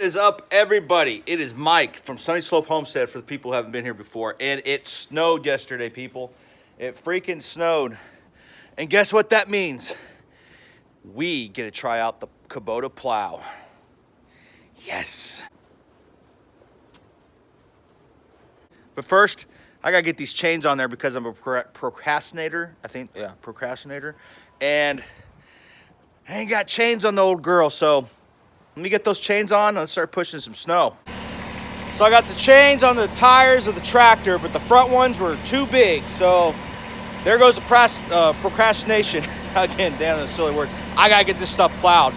What is up, everybody? It is Mike from Sunny Slope Homestead for the people who haven't been here before. And it snowed yesterday, people. It freaking snowed. And guess what that means? We get to try out the Kubota plow. Yes. But first, I gotta get these chains on there because I'm a procrastinator. Procrastinator. And I ain't got chains on the old girl, so let me get those chains on and let's start pushing some snow. So I got the chains on the tires of the tractor, but the front ones were too big. So there goes the procrastination. Again, damn, that's a silly word. I gotta get this stuff plowed.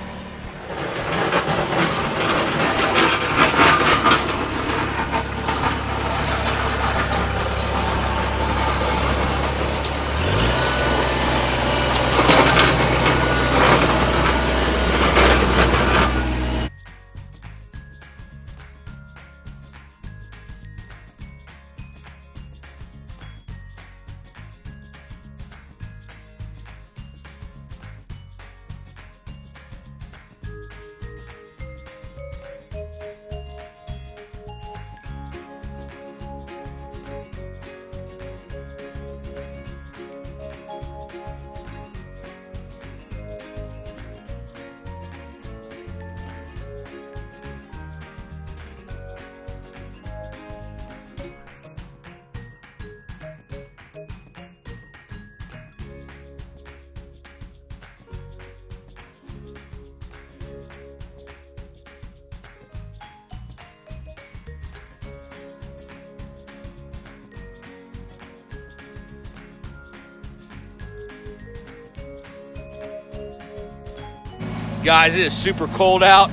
Guys, it is super cold out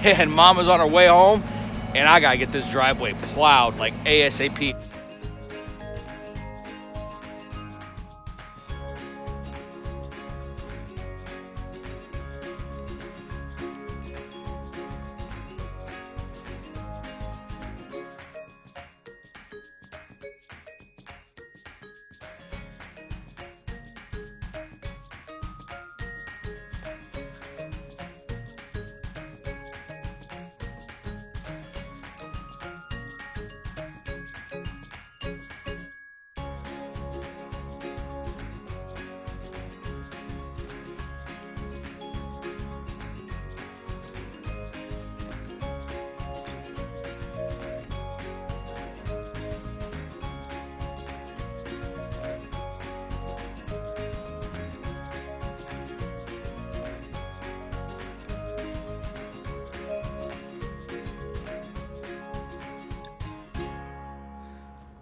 and Mama's on her way home and I gotta get this driveway plowed like ASAP.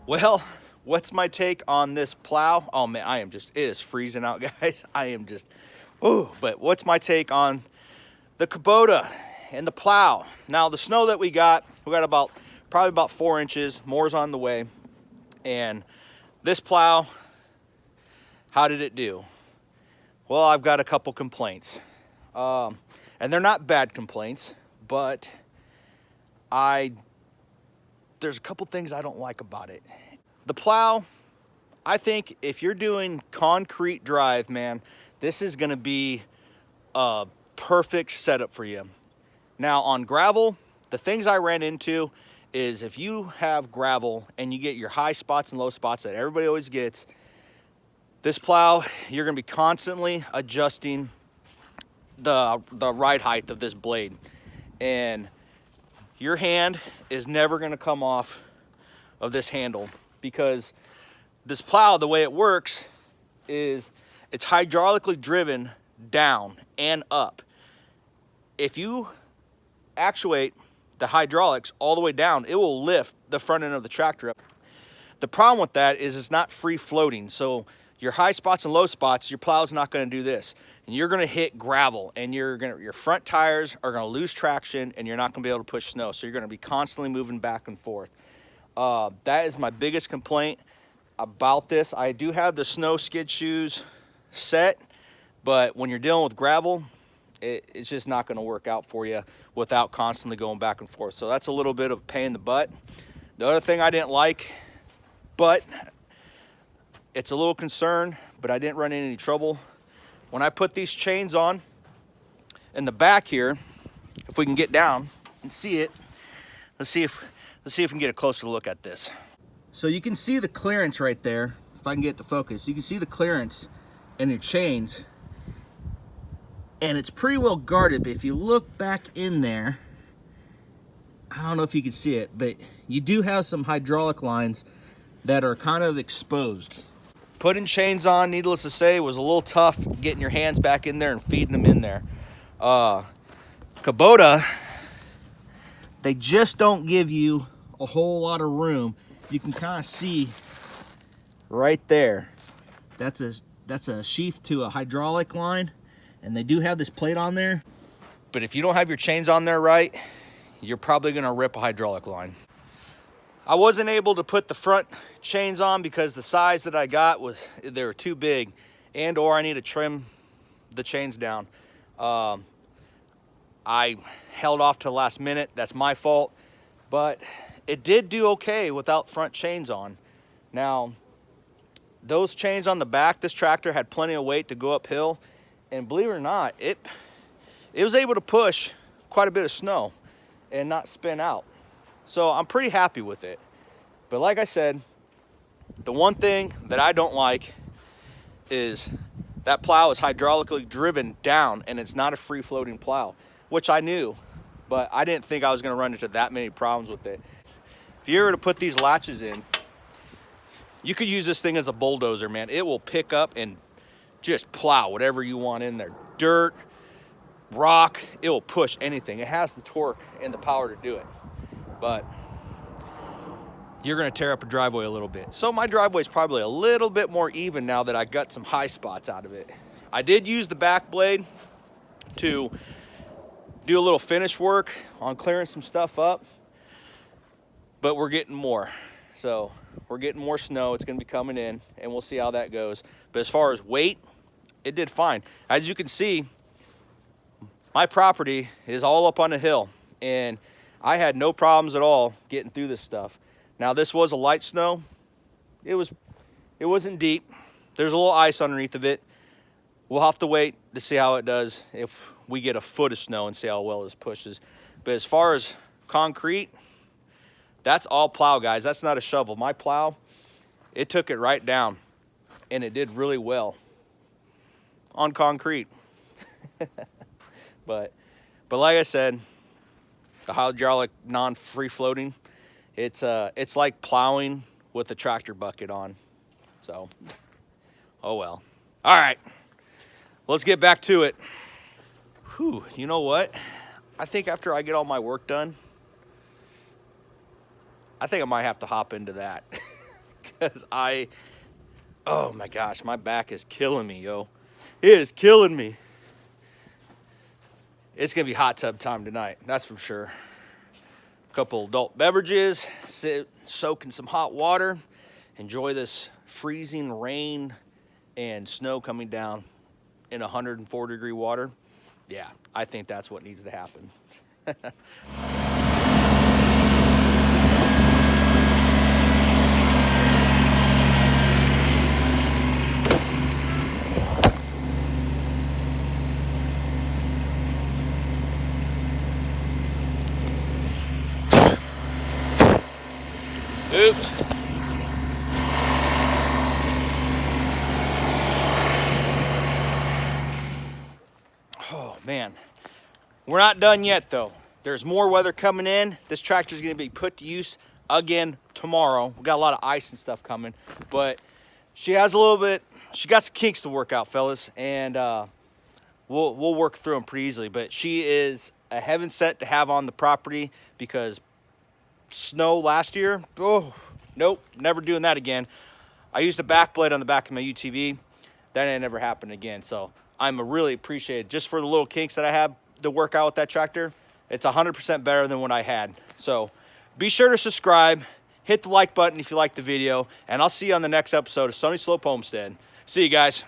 Well, what's my take on this plow? Oh man, it is freezing out, guys. But what's my take on the Kubota and the plow? Now, the snow that we got probably about 4 inches, more's on the way. And this plow, how did it do? Well, I've got a couple complaints. And they're not bad complaints, but there's a couple things I don't like about it. The plow, I think if you're doing concrete drive, man, this is gonna be a perfect setup for you. Now on gravel, the things I ran into is if you have gravel and you get your high spots and low spots that everybody always gets, this plow, you're gonna be constantly adjusting the ride height of this blade. And your hand is never gonna come off of this handle because this plow, the way it works is it's hydraulically driven down and up. If you actuate the hydraulics all the way down, it will lift the front end of the tractor up. The problem with that is it's not free floating. So your high spots and low spots, your plow's not gonna do this. And you're gonna hit gravel and your front tires are gonna lose traction and you're not gonna be able to push snow. So you're gonna be constantly moving back and forth. That is my biggest complaint about this. I do have the snow skid shoes set, but when you're dealing with gravel, it's just not gonna work out for you without constantly going back and forth. So that's a little bit of a pain in the butt. The other thing I didn't like, but it's a little concern, but I didn't run into any trouble. When I put these chains on in the back here, if we can get down, and see it. Let's see if we can get a closer look at this. So you can see the clearance right there. If I can get the focus, you can see the clearance in your chains, and it's pretty well guarded. But if you look back in there, I don't know if you can see it, but you do have some hydraulic lines that are kind of exposed. Putting chains on, needless to say, was a little tough getting your hands back in there and feeding them in there. Kubota, they just don't give you a whole lot of room. You can kind of see right there. That's a sheath to a hydraulic line, and they do have this plate on there. But if you don't have your chains on there right, you're probably gonna rip a hydraulic line. I wasn't able to put the front chains on because the size that I got they were too big, or I need to trim the chains down. I held off to the last minute. That's my fault, but it did do okay without front chains on. Now, those chains on the back, this tractor had plenty of weight to go uphill, and believe it or not, it was able to push quite a bit of snow and not spin out. So I'm pretty happy with it. But like I said, the one thing that I don't like is that plow is hydraulically driven down, and it's not a free-floating plow, which I knew, but I didn't think I was gonna run into that many problems with it. If you were to put these latches in, you could use this thing as a bulldozer, man. It will pick up and just plow whatever you want in there. Dirt, rock, it will push anything. It has the torque and the power to do it. But you're gonna tear up a driveway a little bit. So my driveway is probably a little bit more even now that I got some high spots out of it. I did use the back blade to do a little finish work on clearing some stuff up, but we're getting more. So we're getting more snow. It's gonna be coming in, and we'll see how that goes. But as far as weight, it did fine. As you can see, my property is all up on a hill, and I had no problems at all getting through this stuff. Now, this was a light snow. It wasn't deep. There's a little ice underneath of it. We'll have to wait to see how it does if we get a foot of snow and see how well this pushes. But as far as concrete, that's all plow, guys. That's not a shovel. My plow, it took it right down, and it did really well on concrete. But like I said, the hydraulic non-free floating, it's like plowing with a tractor bucket on. So, oh well. All right, let's get back to it. Whew, you know what? I think after I get all my work done, I think I might have to hop into that. Because oh my gosh, my back is killing me, yo. It is killing me. It's gonna be hot tub time tonight, that's for sure. Couple adult beverages, soak in some hot water, enjoy this freezing rain and snow coming down in 104-degree water. Yeah, I think that's what needs to happen. Oops. Oh, man. We're not done yet, though. There's more weather coming in. This tractor is going to be put to use again tomorrow. We got a lot of ice and stuff coming, but she got some kinks to work out, fellas, and we'll work through them pretty easily. But she is a heaven sent to have on the property because snow last year, oh, nope, never doing that again. I used a back blade on the back of my UTV. That ain't never happened again. So I'm really appreciated just for the little kinks that I have to work out with that tractor. It's 100% better than what I had. So be sure to subscribe, hit the like button if you like the video, and I'll see you on the next episode of Sunny Slope Homestead. See you guys.